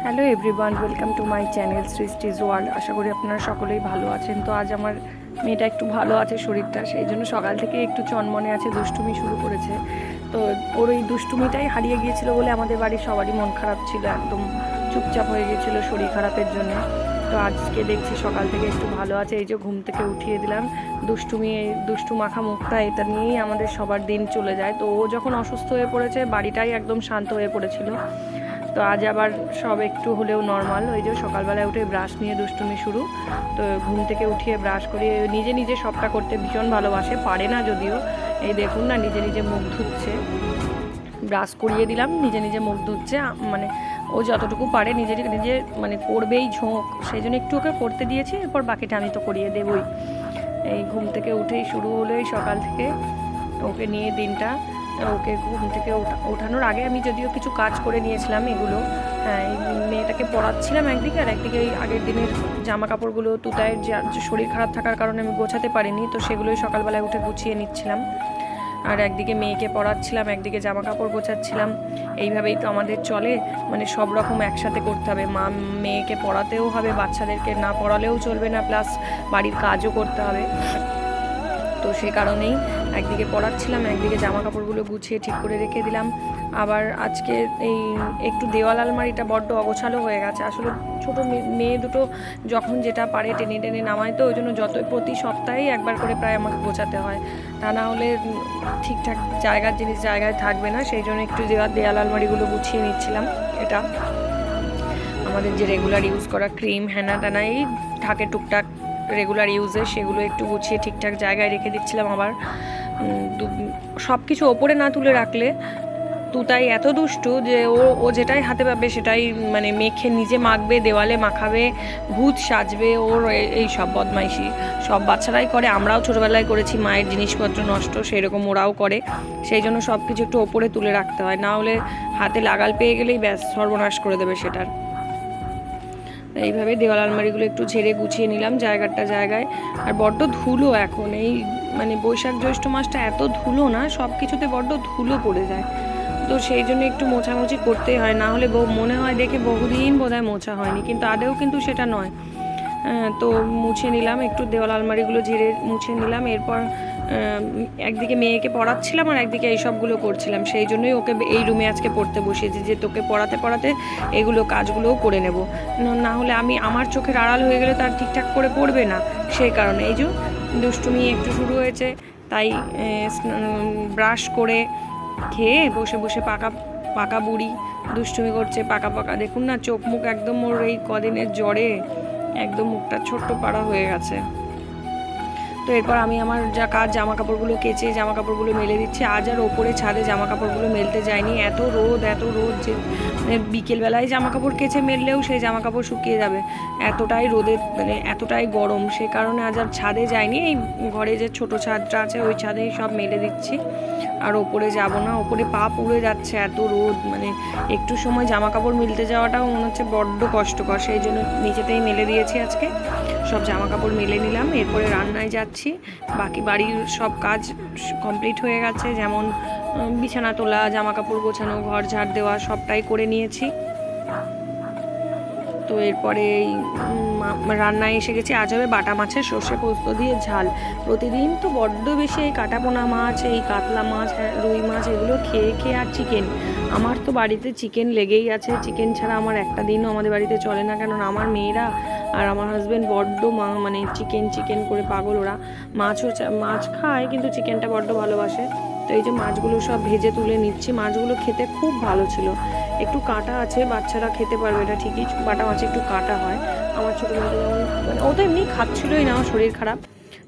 Hello everyone, welcome to my channel Srishti's world. আশা করি আপনারা সকলেই ভালো আছেন। তো আজ আমার মেয়েটা একটু ভালো আছে শরীরটা, সেই জন্য সকাল থেকে একটু চনমনে আছে, দুষ্টুমি শুরু করেছে। তো ওর ওই দুষ্টুমিটাই হারিয়ে গিয়েছিল বলে আমাদের বাড়ির সবারই মন খারাপ ছিল, একদম চুপচাপ হয়ে গিয়েছিল শরীর খারাপের জন্য। তো আজকে দেখছি সকাল থেকে একটু ভালো আছে। এই যে ঘুম থেকে উঠিয়ে দিলাম, দুষ্টু মাখা মুখটা এটা নিয়েই আমাদের সবার দিন চলে যায়। তো ও যখন অসুস্থ হয়ে পড়েছে বাড়িটাই একদম শান্ত হয়ে পড়েছিল। তো আজ আবার সব একটু হলেও নর্মাল। ওই যে সকালবেলায় উঠে ব্রাশ নিয়ে দুষ্টুমি শুরু। তো ঘুম থেকে উঠিয়ে ব্রাশ করিয়ে নিজে নিজে সবটা করতে ভীষণ ভালোবাসে, পারে না যদিও। এই দেখুন না, নিজে নিজে মুখ ধুচ্ছে, ব্রাশ করিয়ে দিলাম, নিজে নিজে মুখ ধুচ্ছে। মানে ও যতটুকু পারে নিজে নিজে মানে করবেই ঝোঁক, সেই জন্য একটু ওকে করতে দিয়েছি, এরপর বাকিটা আমি তো করিয়ে দেবই। এই ঘুম থেকে উঠেই শুরু হলো এই সকাল থেকে ওকে নিয়ে দিনটা। ওকে ঘুম থেকে ওঠানোর আগে আমি যদিও কিছু কাজ করে নিয়েছিলাম এগুলো। হ্যাঁ, এই মেয়েটাকে পড়াচ্ছিলাম একদিকে, আর একদিকে এই আগের দিনের জামা কাপড়গুলো তুতায়ের যে শরীর খারাপ থাকার কারণে আমি গোছাতে পারিনি, তো সেগুলোই সকালবেলায় উঠে গুছিয়ে নিচ্ছিলাম। আর একদিকে মেয়েকে পড়াচ্ছিলাম, একদিকে জামা কাপড় গোছাচ্ছিলাম। এইভাবেই তো আমাদের চলে, মানে সব রকম একসাথে করতে হবে। মেয়েকে পড়াতেও হবে, বাচ্চাদেরকে না পড়ালেও চলবে না, প্লাস বাড়ির কাজও করতে হবে। তো সে কারণেই একদিকে পড়াচ্ছিলাম, একদিকে জামা কাপড়গুলো গুছিয়ে ঠিক করে রেখে দিলাম। আবার আজকে এই একটু দেওয়াল আলমারিটা বড্ড অগোছালো হয়ে গেছে। আসলে ছোটো মেয়ে দুটো যখন যেটা পারে টেনে টেনে নামায়, তো ওই জন্য প্রতি সপ্তাহেই একবার করে প্রায় আমাকে গোছাতে হয়, তা না হলে ঠিকঠাক জায়গার জিনিস জায়গায় থাকবে না। সেই জন্য একটু দেওয়াল আলমারিগুলো গুছিয়ে নিচ্ছিলাম। এটা আমাদের যে রেগুলার ইউজ করা ক্রিম হ্যানা ট্যানা এই থাকে টুকটাক রেগুলার ইউজে, সেগুলো একটু গুছিয়ে ঠিকঠাক জায়গায় রেখে দিচ্ছিলাম। আবার সব কিছু ওপরে না তুলে রাখলে তুতাই এত দুষ্টু যে ও যেটাই হাতে পাবে সেটাই মানে মেখে নিজে মাখবে, দেওয়ালে মাখাবে, ভূত সাজবে। ওর এই সব বদমাইশি সব বাচ্চারাই করে, আমরাও ছোটোবেলায় করেছি। মায়ের জিনিসপত্র নষ্ট সেরকম ওরাও করে, সেই জন্য সব কিছু একটু ওপরে তুলে রাখতে হয়, না হলে হাতে লাগাল পেয়ে গেলেই ব্যাস সর্বনাশ করে দেবে সেটার। এইভাবে দেওয়াল আলমারিগুলো একটু ঝেড়ে গুছিয়ে নিলাম জায়গাটা জায়গায়। আর বড্ড ধুলো এখন, এই মানে বৈশাখ জ্যৈষ্ঠ মাসটা এত ধুলো না, সব কিছুতে বড্ড ধুলো পড়ে যায়। তো সেই জন্য একটু মোছামুছি করতেই হয়, না হলে মনে হয় দেখে বহুদিন বোধহয় মোছা হয়নি, কিন্তু আদেও কিন্তু সেটা নয়। তো মুছে নিলাম, একটু দেওয়াল আলমারিগুলো ঝেড়ে মুছে নিলাম। এরপর একদিকে মেয়েকে পড়াচ্ছিলাম আর একদিকে এই সবগুলো করছিলাম। সেই জন্যই ওকে এই রুমে আজকে পড়তে বসিয়েছি, যে তোকে পড়াতে পড়াতে এগুলো কাজগুলোও করে নেব, না হলে আমার চোখের আড়াল হয়ে গেলে তার ঠিকঠাক করে পড়বে না। সেই কারণে এই যে দুষ্টুমি একটু শুরু হয়েছে, তাই ব্রাশ করে খেয়ে বসে বসে পাকা পাকা বুড়ি দুষ্টুমি করছে। পাকা পাকা দেখুন না, চোখ মুখ একদম ওর এই কদিনের জ্বরে একদম মুখটা ছোট্ট পাড়া হয়ে গেছে। তো এরপর আমি আমার যা কাজ, জামা কাপড়গুলো কেচে জামা কাপড়গুলো মেলে দিচ্ছি। আজ আর ওপরে ছাদে জামা কাপড়গুলো মেলতে যায়নি, এত রোদ যে মানে বিকেলবেলায় জামা কাপড় কেচে মেললেও সেই জামা কাপড় শুকিয়ে যাবে, এতটাই রোদের মানে এতটাই গরম। সে কারণে আজ আর ছাদে যায়নি, এই ঘরে যে ছোট ছাদটা আছে ওই ছাদেই সব মেলে দিচ্ছি। আর ওপরে যাব না, ওপরে পা পুড়ে যাচ্ছে, এত রোদ, মানে একটু সময় জামা কাপড় মেলতে যাওয়াটাও মনে হচ্ছে বড্ড কষ্টকর। সেই জন্য নিচেতেই মেলে দিয়েছি আজকে, সব জামা কাপড় মেলে নিলাম। এরপরে রান্নায় যাচ্ছি, বাকি বাড়ির সব কাজ কমপ্লিট হয়ে গেছে, যেমন বিছানা তোলা, জামা কাপড় গোছানো, ঘর ঝাড় দেওয়া সবটাই করে নিয়েছি। তো এরপরে রান্নায় এসে গেছি। আজ হবে বাটা মাছের সর্ষে পোস্ত দিয়ে ঝাল। প্রতিদিন তো বড্ড বেশি এই কাটাপোনা মাছ, এই কাতলা মাছ, রুই মাছ এগুলো খেয়ে খেয়ে, আর চিকেন, আমার তো বাড়িতে চিকেন লেগেই আছে। চিকেন ছাড়া আমার একটা দিনও আমাদের বাড়িতে চলে না, কারণ আমার মেয়েরা আর আমার হাজব্যান্ড বড্ড মানে চিকেন করে পাগল ওরা। মাছ খায় কিন্তু চিকেনটা বড্ড ভালোবাসে। তো এই যে মাছগুলো সব ভেজে তুলে নিচ্ছি। মাছগুলো খেতে খুব ভালো ছিল, একটু কাঁটা আছে, বাচ্চারা খেতে পারবে এটা ঠিকই, বাটা মাছে একটু কাঁটা হয়। আমার ছোটো মেয়েটা যেমন মানে ও তো এমনি খাচ্ছিলোই না, আমার শরীর খারাপ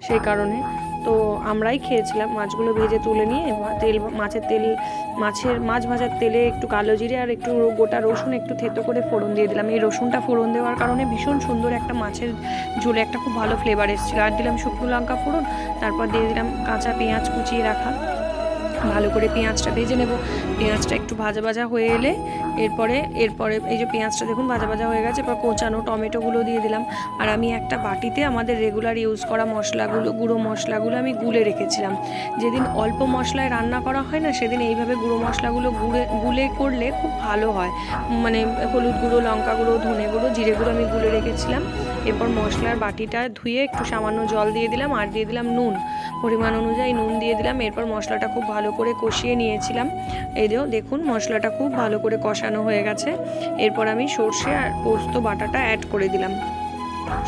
সেই কারণে। তো আমরাই খেয়েছিলাম। মাছগুলো ভেজে তুলে নিয়ে মাছ ভাজার তেলে একটু কালো জিরে আর একটু গোটা রসুন একটু থেতো করে ফোড়ন দিয়ে দিলাম। এই রসুনটা ফোড়ন দেওয়ার কারণে ভীষণ সুন্দর একটা মাছের ঝোলে একটা খুব ভালো ফ্লেভার এসেছিলো। আর দিলাম শুকনো লঙ্কা ফোড়ন, তারপর দিয়ে দিলাম কাঁচা পেঁয়াজ কুচিয়ে রাখা, ভালো করে পেঁয়াজটা ভেজে নেব। পেঁয়াজটা একটু ভাজা ভাজা হয়ে এলে এরপরে এই যে পেঁয়াজটা দেখুন ভাজা ভাজা হয়ে গেছে, এরপর কোচানো টমেটোগুলো দিয়ে দিলাম। আর আমি একটা বাটিতে আমাদের রেগুলার ইউজ করা মশলাগুলো, গুঁড়ো মশলাগুলো আমি গুলে রেখেছিলাম। যেদিন অল্প মশলায় রান্না করা হয় না, সেদিন এইভাবে গুঁড়ো মশলাগুলো গুলে করলে খুব ভালো হয়। মানে হলুদ গুঁড়ো, লঙ্কা গুঁড়ো, ধনে গুঁড়ো, জিরে গুঁড়ো আমি গুলে রেখেছিলাম। এরপর মশলার বাটিটা ধুয়ে একটু সামান্য জল দিয়ে দিলাম, আর দিয়ে দিলাম নুন, পরিমাণ অনুযায়ী নুন দিয়ে দিলাম। এরপর মশলাটা খুব ভালো করে কষিয়ে নিয়েছিলাম। এই দেখুন মশলাটা খুব ভালো করে কষানো হয়ে গেছে। এরপর আমি সর্ষে আর পোস্ত বাটাটা অ্যাড করে দিলাম।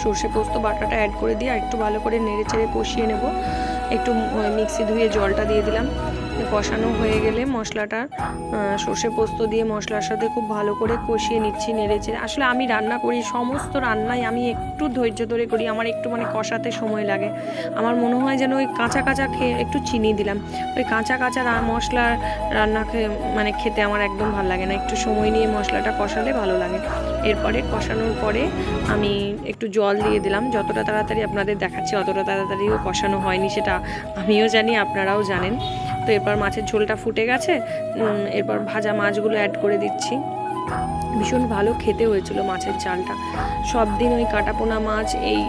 সর্ষে পোস্ত বাটাটা অ্যাড করে দিয়ে একটু ভালো করে নেড়ে চেড়ে কষিয়ে নেব। একটু মিক্সি ধুয়ে জলটা দিয়ে দিলাম। কষানো হয়ে গেলে মশলাটা সর্ষে পোস্ত দিয়ে মশলার সাথে খুব ভালো করে কষিয়ে নিচ্ছি, নেড়েচেড়ে। আসলে আমি রান্না করি, সমস্ত রান্নায় আমি একটু ধৈর্য ধরে করি, আমার একটু মানে কষাতে সময় লাগে। আমার মনে হয় যেন ওই কাঁচা কাঁচা খেয়ে একটু চিনি দিলাম, ওই কাঁচা কাঁচা মশলার রান্না মানে খেতে আমার একদম ভালো লাগে না। একটু সময় নিয়ে মশলাটা কষালে ভালো লাগে। এরপরে কষানোর পরে আমি একটু জল দিয়ে দিলাম। যতটা তাড়াতাড়ি আপনাদের দেখাচ্ছি অতটা তাড়াতাড়িও কষানো হয়নি, সেটা আমিও জানি, আপনারাও জানেন। তো এরপর মাছের ঝোলটা ফুটে গেছে, এরপর ভাজা মাছগুলো অ্যাড করে দিচ্ছি। ভীষণ ভালো খেতে হয়েছিল মাছের ঝালটা। সব দিন ওই কাটাপোনা মাছ, এই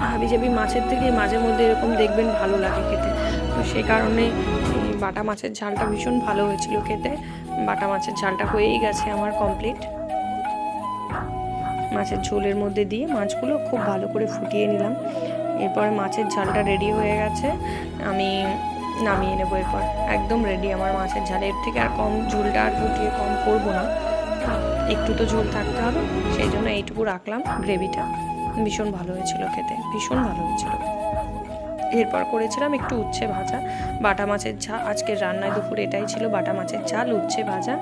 হাবিজাবি মাছের থেকে মাঝে মধ্যে এরকম দেখবেন ভালো লাগে খেতে। তো সেই কারণে এই বাটা মাছের ঝালটা ভীষণ ভালো হয়েছিল খেতে। বাটা মাছের ঝালটা হয়েই গেছে আমার কমপ্লিট। মাছের ঝোলের মধ্যে দিয়ে মাছগুলো খুব ভালো করে ফুটিয়ে নিলাম। এরপরে মাছের ঝালটা রেডি হয়ে গেছে, আমি নামিয়ে নেবো। এরপর একদম রেডি আমার মাছের ঝাল। এর থেকে আর কম ঝোলটা আর ফুটিয়ে কম করবো না, একটু তো ঝোল থাকতে হবে, সেই জন্য এইটুকু রাখলাম। গ্রেভিটা ভীষণ ভালো হয়েছিল খেতে, ভীষণ ভালো হয়েছিল। এরপর করেছিলাম একটু উচ্ছে ভাজা, বাটা মাছের ঝাল। আজকের রান্নায় দুপুরে এটাই ছিল, বাটা মাছের ঝাল, উচ্ছে ভাজা,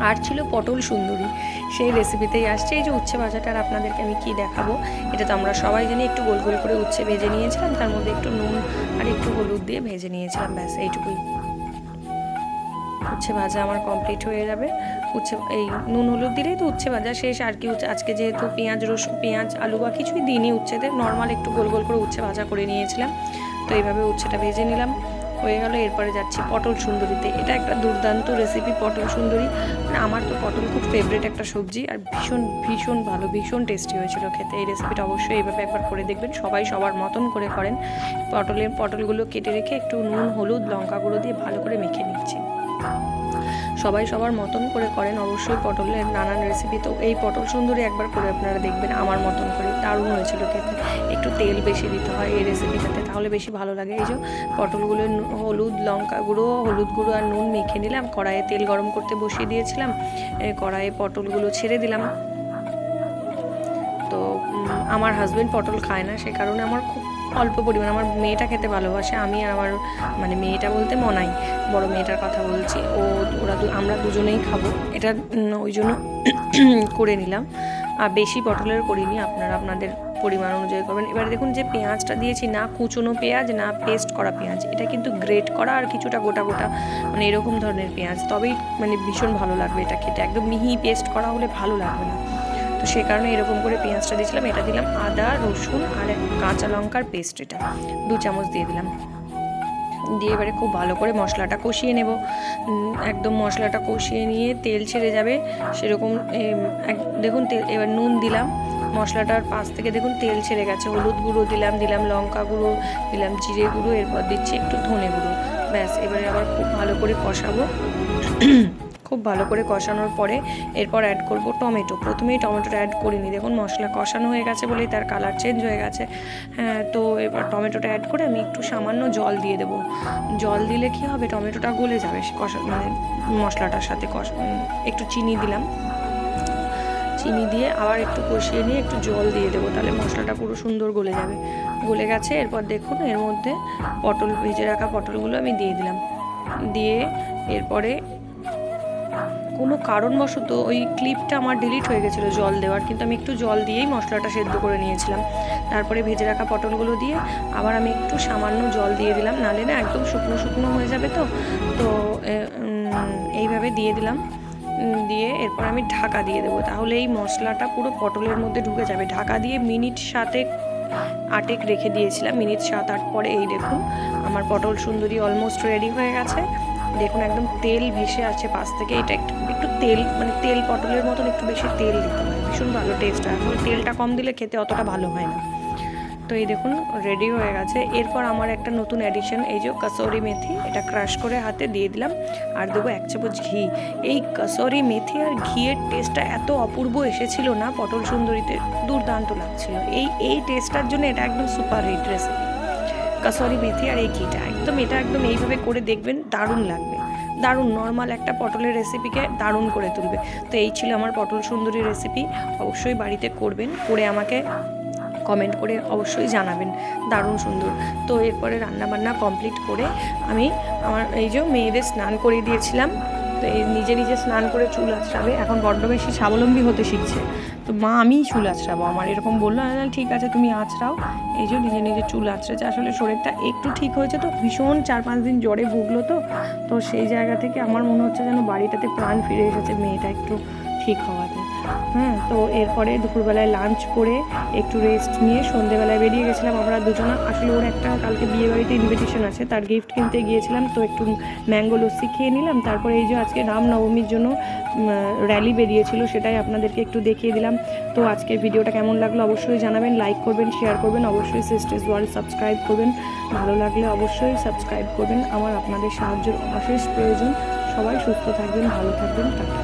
আর ছিল পটল সুন্দরী। সেই রেসিপিতেই আসছে এই যে উচ্ছে ভাজাটা। আর আপনাদেরকে আমি কি দেখাবো, এটা তো আমরা সবাই জানি। একটু গোল গোল করে উচ্ছে ভেজে নিয়েছিলাম, তার মধ্যে একটু নুন আর একটু হলুদ দিয়ে ভেজে নিয়েছিলাম, ব্যাস এইটুকুই। উচ্ছে ভাজা আমার কমপ্লিট হয়ে যাবে। উচ্ছে এই নুন হলুদ দিলেই তো উচ্ছে ভাজা শেষ। আর কি আজকে যেহেতু পেঁয়াজ আলু বা কিছুই দিইনি উচ্ছেতে, নর্মাল একটু গোল গোল করে উচ্ছে ভাজা করে নিয়েছিলাম। তো এইভাবে উচ্ছেটা ভেজে নিলাম, হয়ে গেল। এরপরে যাচ্ছি পটল সুন্দরীতে। এটা একটা দুর্দান্ত রেসিপি পটল সুন্দরী। মানে আমার তো পটল খুব ফেভারিট একটা সবজি, আর ভীষণ ভীষণ ভালো, ভীষণ টেস্টি হয়েছিল খেতে। এই রেসিপিটা অবশ্যই এইভাবে একবার করে দেখবেন, সবাই সবার মতন করে করেন। পটলগুলো কেটে রেখে একটু নুন হলুদ লঙ্কা গুঁড়ো দিয়ে ভালো করে মেখে নিচ্ছি। সবাই সবার মতন করে করেন অবশ্যই পটলের নানান রেসিপি। তো এই পটল সুন্দরী একবার করে আপনারা দেখবেন, আমার মতন করে দারুণ হয়েছিল খেতে। একটু তেল বেশি দিতে হয় এই রেসিপিটাতে, তাহলে বেশি ভালো লাগে। এই যে পটলগুলো হলুদ গুঁড়ো আর নুন মেখে নিলাম। কড়াইয়ে তেল গরম করতে বসিয়ে দিয়েছিলাম, কড়াইয়ে পটলগুলো ছেড়ে দিলাম। তো আমার হাজব্যান্ড পটল খায় না, সে কারণে আমার খুব অল্প পরিমাণ, আমার মেয়েটা খেতে ভালোবাসে। আমি আর আমার মানে মেয়েটা বলতে মনাই, বড় মেয়েটার কথা বলছি, আমরা দুজনেই খাবো এটা, ওই জন্য করে নিলাম। আর বেশি পটলের করিনি, আপনারা আপনাদের পরিমাণ অনুযায়ী করবেন। এবারে দেখুন যে পেঁয়াজটা দিয়েছি, না কুচনো পেঁয়াজ না পেস্ট করা পেঁয়াজ, এটা কিন্তু গ্রেট করা আর কিছুটা গোটা গোটা, মানে এরকম ধরনের পেঁয়াজ, তবেই মানে ভীষণ ভালো লাগবে এটা খেতে। একদম মিহি পেস্ট করা হলে ভালো লাগবে না। তো সেই কারণে এরকম করে পেঁয়াজটা দিয়েছিলাম। এটা দিলাম আদা রসুন আর কাঁচা লঙ্কার পেস্ট, এটা 2 চামচ দিয়ে দিলাম। দিয়ে এবারে খুব ভালো করে মশলাটা কষিয়ে নেব। একদম মশলাটা কষিয়ে নিয়ে তেল ছেড়ে যাবে সেরকম। দেখুন এবার নুন দিলাম, মশলাটার পাশ থেকে দেখুন তেল ছেড়ে গেছে। হলুদ গুঁড়ো দিলাম লঙ্কা গুঁড়ো দিলাম, জিরে গুঁড়ো, এরপর দিচ্ছি একটু ধনে গুঁড়ো, ব্যাস। এবারে আবার খুব ভালো করে কষাবো। খুব ভালো করে কষানোর পরে এরপর অ্যাড করব টমেটো। প্রথমেই টমেটোটা অ্যাড করিনি, দেখুন মশলা কষানো হয়ে গেছে বলেই তার কালার চেঞ্জ হয়ে গেছে। হ্যাঁ, তো এবার টমেটোটা অ্যাড করে আমি একটু সামান্য জল দিয়ে দেবো। জল দিলে কি হবে, টমেটোটা গলে যাবে মানে মশলাটার সাথে। একটু চিনি দিলাম, চিনি দিয়ে আবার একটু কষিয়ে নিয়ে একটু জল দিয়ে দেবো, তাহলে মশলাটা পুরো সুন্দর গলে যাবে। গলে গেছে, এরপর দেখুন এর মধ্যে ভেজে রাখা পটলগুলো আমি দিয়ে দিলাম। দিয়ে এরপরে কোনো কারণবশত ওই ক্লিপটা আমার ডিলিট হয়ে গেছিলো জল দেওয়ার, কিন্তু আমি একটু জল দিয়েই মশলাটা সেদ্ধ করে নিয়েছিলাম। তারপরে ভেজে রাখা পটলগুলো দিয়ে আবার আমি একটু সামান্য জল দিয়ে দিলাম, নাহলে না একদম শুকনো শুকনো হয়ে যাবে। তো এইভাবে দিয়ে দিলাম। দিয়ে এরপর আমি ঢাকা দিয়ে দেবো, তাহলে এই মশলাটা পুরো পটলের মধ্যে ঢুকে যাবে। ঢাকা দিয়ে মিনিট 7 8 রেখে দিয়েছিলাম, মিনিট 7-8 পরে এই দেখুন আমার পটল সুন্দরী অলমোস্ট রেডি হয়ে গেছে। দেখুন একদম তেল ভেসে আছে পাশ থেকে। এটা একটু একটু তেল মানে তেল পটলের মতন একটু বেশি তেল দিতে হয়, ভীষণ ভালো টেস্ট হয়। আসলে তেলটা কম দিলে খেতে অতটা ভালো হয় না। তো এই দেখুন রেডি হয়ে গেছে। এরপর আমার একটা নতুন অ্যাডিশন, এই যে কাসুরি মেথি, এটা ক্রাশ করে হাতে দিয়ে দিলাম আর দেবো 1 চামচ ঘি। এই কাসুরি মেথি আর ঘিয়ের টেস্টটা এত অপূর্ব এসেছিল না পটল সুন্দরীতে, দুর্দান্ত লাগছিল। এই টেস্টটার জন্য এটা একদম সুপার হিট রেসিপি, কাসুরি মেথি আর এই ঘিটা একদম, এটা একদম এইভাবে করে দেখবেন দারুণ লাগবে, দারুণ। নর্মাল একটা পটলের রেসিপিকে দারুণ করে তুলবে। তো এই ছিল আমার পটল সুন্দরী রেসিপি। অবশ্যই বাড়িতে করবেন, করে আমাকে কমেন্ট করে অবশ্যই জানাবেন, দারুণ সুন্দর। তো এরপরে রান্নাবান্না কমপ্লিট করে আমি আমার এই যে মেয়েদের স্নান করিয়ে দিয়েছিলাম। তো এই নিজে নিজে স্নান করে চুল আঁচড়াবে, এখন বড্ড বেশি স্বাবলম্বী হতে শিখছে। তো মা আমিই চুল আঁচড়াবো, আমার এরকম বললো, ঠিক আছে তুমি আঁচড়াও। এই যে নিজে নিজে চুল আঁচড়েছে। আসলে শরীরটা একটু ঠিক হয়েছে, তো ভীষণ 4-5 দিন জ্বরে ভুগলো। তো সেই জায়গা থেকে আমার মনে হচ্ছে যেন বাড়িটাতে প্রাণ ফিরে এসেছে মেয়েটা একটু ঠিক হওয়াতে। তো এরপরে দুপুরবেলায় লাঞ্চ করে একটু রেস্ট নিয়ে সন্ধেবেলায় বেরিয়ে গেছিলাম আমরা দুজনা। আসলে ওর একটা কালকে বিয়েবাড়িতে ইনভিটেশন আছে, তার গিফট কিনতে গিয়েছিলাম। তো একটু ম্যাঙ্গো লস্যি খেয়ে নিলাম। তারপরে এই যে আজকে রামনবমীর জন্য র্যালি বেরিয়েছিল, সেটাই আপনাদেরকে একটু দেখিয়ে দিলাম। তো আজকের ভিডিওটা কেমন লাগলো অবশ্যই জানাবেন, লাইক করবেন, শেয়ার করবেন, অবশ্যই সিস্টার্স ওয়ার্ল্ড সাবস্ক্রাইব করবেন। ভালো লাগলে অবশ্যই সাবস্ক্রাইব করবেন। আমার আপনাদের সাহায্যের অশেষ প্রয়োজন। সবাই সুস্থ থাকবেন, ভালো থাকবেন, টাটা।